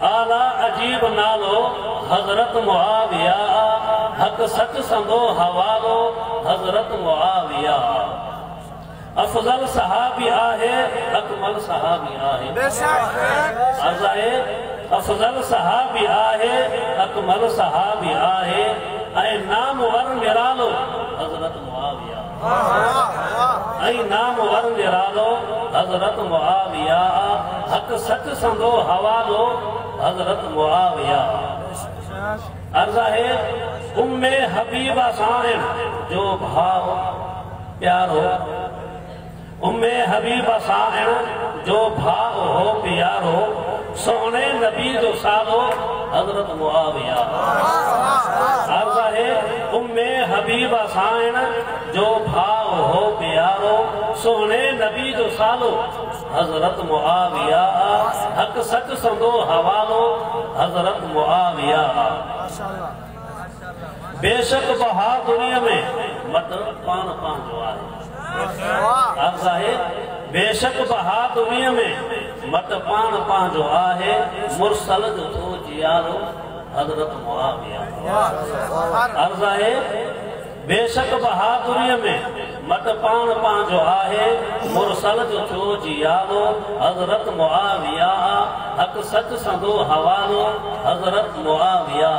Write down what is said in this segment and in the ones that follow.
आला अजीब नालो हज़रत मुआविया हक सच संदो हवालो हज़रत मुआविया अफजल सहाबी आहे अकमल सहाबी आहे अर्ज़ आहे अफजल सहाबी आहे अकमल सहाबी आहे ऐं नामवर निरालो हज़रत मुआविया ऐं नामवर निरालो हज़रत मुआविया हक सच संदो हवालो हज़रत मुआविया अर्ज़ आहे उम्मे हबीबा साहिब जो भाव प्यारो उम्मे हबीबा साहिब जो भाव हो प्यारो सोने नबी जो सालो हज़रत मुआविया अर्ज़ आहे उम्मे हबीबा साहिब जो भाव हो प्यारो सोने नबी जो सालो हज़रत मुआविया हक सच संदो हवालो हज़रत मुआविया बेशक बहादुरीअ में मत पान पंहिंजो आहे अर्ज़ आहे बेशक बहादुरीअ में मत पान पंहिंजो आहे मुरसल जो थो जियारो हज़रत मुआविया अर्ज़ आहे बेशक बहादुरीअ में मत पान पंहिंजो आहे मुरसल जो थो जियारो हज़रत मुआविया हक सच संदो हवालो हज़रत मुआविया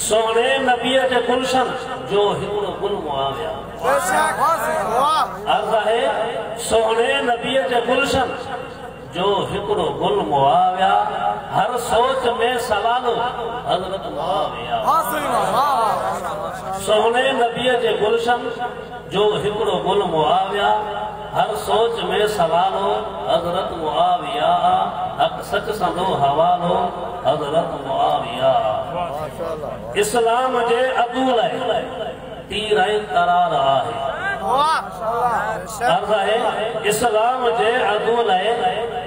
सोने नबीअ जे गुलशन जो हिकिड़ो गुल मुआविया अर्ज़ आहे सोने नबीअ जे गुलशन जो हिकिड़ो गुल मुआविया हर सोच में सलालो हज़रत मुआविया सोने नबीअ जे गुलशन जो हिकिड़ो गुल मुआविया हर सोच में सवालो हज़रत मुआविया हक सच संदो हवालो हज़रत मुआविया इस्लाम जे अदू लाइ तीर ऐं तरार आहे अर्ज़ आहे इस्लाम जे अदू लाइ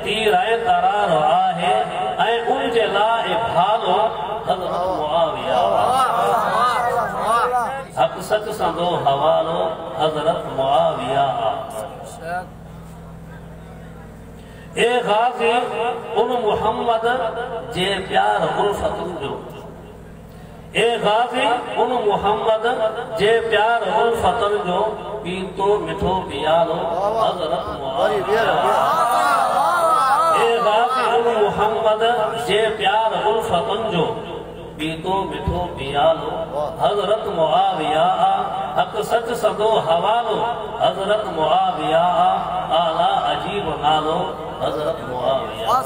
तीर ऐं तरार आहे ऐं उन जे लाइ भालो हज़रत मुआविया हक सच संदो हवालो हज़रत मुआविया ए गाज़ी उन मुहम्मद जे प्यार उल्फतुन जो ए गाज़ी उन मुहम्मद जे प्यार उल्फतुन जो पीतो मिठो पियालो हज़रत मुआविया ए गाज़ी उन मुहम्मद जे प्यार उल्फतुन जो पीतो मिठो पियालो हज़रत मुआविया हक सच संदो हवालो हज़रत मुआविया आला अजीब नालो हज़रत मुआविया